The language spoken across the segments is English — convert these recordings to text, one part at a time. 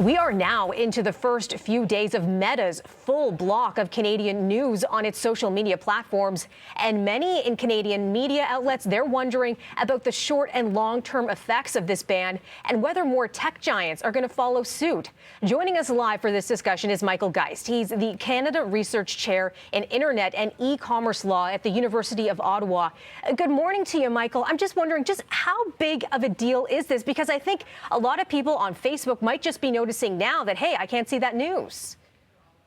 We are now into the first few days of Meta's full block of Canadian news on its social media platforms. And many in Canadian media outlets, they're wondering about the short and long-term effects of this ban and whether more tech giants are going to follow suit. Joining us live for this discussion is Michael Geist. He's the Canada Research Chair in Internet and E-commerce Law at the University of Ottawa. Good morning to you, Michael. I'm just wondering just how big of a deal is this? Because I think a lot of people on Facebook might just be noticing now that, hey, I can't see that news.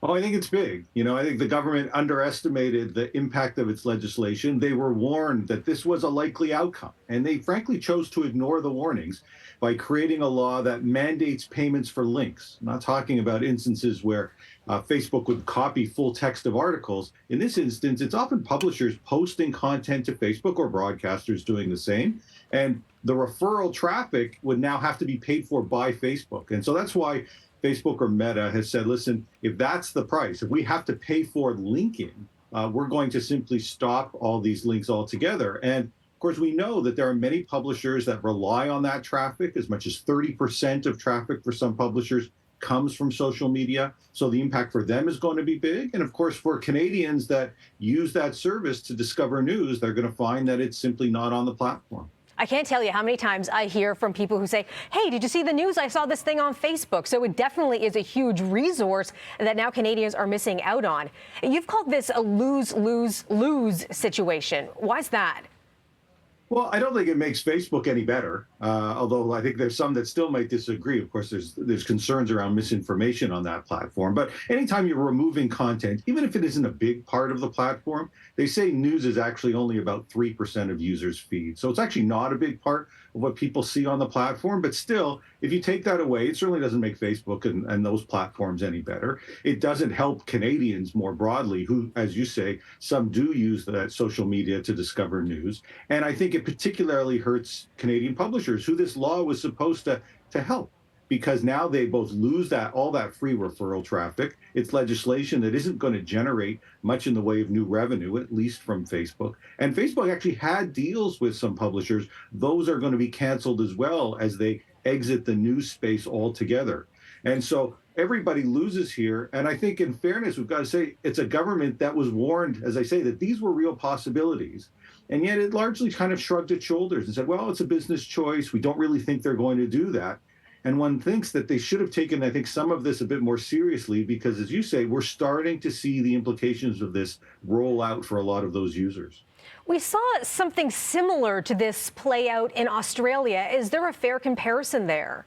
Oh, I think it's big. I think the government underestimated the impact of its legislation. They were warned that this was a likely outcome, and they frankly chose to ignore the warnings by creating a law that mandates payments for links. I'm not talking about instances where Facebook would copy full text of articles. In this instance, it's often publishers posting content to Facebook or broadcasters doing the same. And the referral traffic would now have to be paid for by Facebook. And so that's why Facebook or Meta has said, listen, if that's the price, if we have to pay for linking, we're going to simply stop all these links altogether. And of course, we know that there are many publishers that rely on that traffic. As much as 30% of traffic for some publishers comes from social media. So the impact for them is going to be big. And of course, for Canadians that use that service to discover news, they're going to find that it's simply not on the platform. I can't tell you how many times I hear from people who say, hey, did you see the news? I saw this thing on Facebook. So it definitely is a huge resource that now Canadians are missing out on. You've called this a lose-lose-lose situation. Why's that? Well, I don't think it makes Facebook any better, although I think there's some that still might disagree. Of course, there's concerns around misinformation on that platform. But anytime you're removing content, even if it isn't a big part of the platform, they say news is actually only about 3% of users' feed. So it's actually not a big part of what people see on the platform. But still, if you take that away, it certainly doesn't make Facebook and those platforms any better. It doesn't help Canadians more broadly, who, as you say, some do use that social media to discover news. And I think it particularly hurts Canadian publishers, who this law was supposed to help, because now they both lose all that free referral traffic. It's legislation that isn't going to generate much in the way of new revenue, at least from Facebook. And Facebook actually had deals with some publishers. Those are going to be canceled as well as they exit the news space altogether. And so everybody loses here. And I think in fairness, we've got to say it's a government that was warned, as I say, that these were real possibilities. And yet it largely kind of shrugged its shoulders and said, well, it's a business choice. We don't really think they're going to do that. And one thinks that they should have taken, I think, some of this a bit more seriously, because, as you say, we're starting to see the implications of this roll out for a lot of those users. We saw something similar to this play out in Australia. Is there a fair comparison there?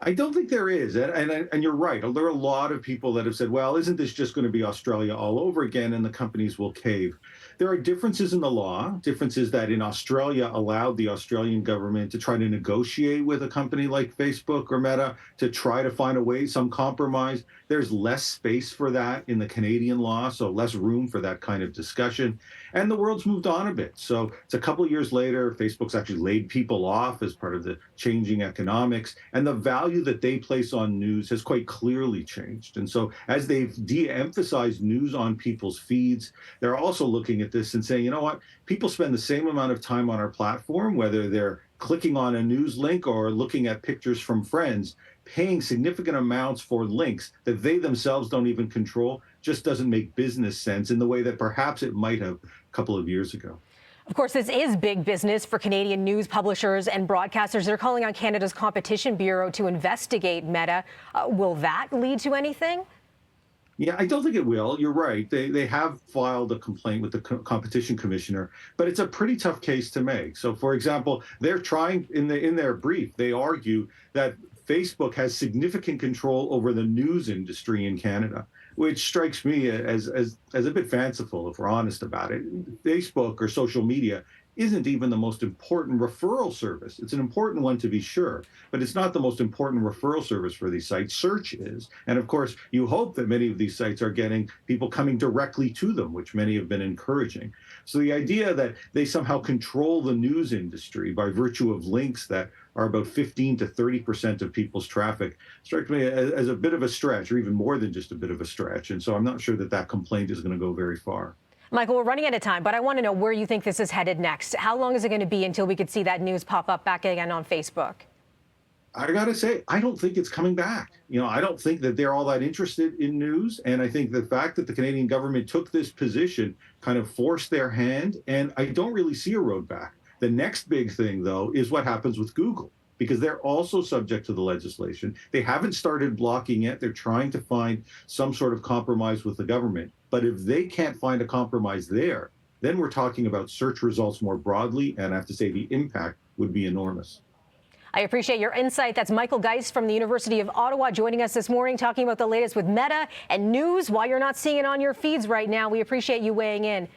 I don't think there is. And you're right. There are a lot of people that have said, well, isn't this just going to be Australia all over again and the companies will cave? There are differences in the law, differences that in Australia allowed the Australian government to try to negotiate with a company like Facebook or Meta to try to find a way, some compromise. There's less space for that in the Canadian law, so less room for that kind of discussion. And the world's moved on a bit. So it's a couple of years later, Facebook's actually laid people off as part of the changing economics. And the value that they place on news has quite clearly changed. And so as they've de-emphasized news on people's feeds, they're also looking at this and saying, you know what, people spend the same amount of time on our platform, whether they're clicking on a news link or looking at pictures from friends, paying significant amounts for links that they themselves don't even control. Just doesn't make business sense in the way that perhaps it might have a couple of years ago. Of course, this is big business for Canadian news publishers and broadcasters. They're calling on Canada's Competition Bureau to investigate Meta. Will that lead to anything? Yeah, I don't think it will. You're right. They have filed a complaint with the competition commissioner, but it's a pretty tough case to make. So, for example, they're trying in their brief, they argue that Facebook has significant control over the news industry in Canada, which strikes me as a bit fanciful, if we're honest about it. Facebook or social media isn't even the most important referral service. It's an important one to be sure, but it's not the most important referral service for these sites. Search is. And of course, you hope that many of these sites are getting people coming directly to them, which many have been encouraging. So the idea that they somehow control the news industry by virtue of links that are about 15 to 30% of people's traffic strikes me as a bit of a stretch, or even more than just a bit of a stretch. And so I'm not sure that that complaint is going to go very far. Michael, we're running out of time, but I want to know where you think this is headed next. How long is it going to be until we could see that news pop up back again on Facebook? I gotta say, I don't think it's coming back. I don't think that they're all that interested in news. And I think the fact that the Canadian government took this position kind of forced their hand. And I don't really see a road back. The next big thing, though, is what happens with Google, because they're also subject to the legislation. They haven't started blocking yet. They're trying to find some sort of compromise with the government. But if they can't find a compromise there, then we're talking about search results more broadly. And I have to say the impact would be enormous. I appreciate your insight. That's Michael Geist from the University of Ottawa joining us this morning, talking about the latest with Meta and news. While you're not seeing it on your feeds right now, we appreciate you weighing in.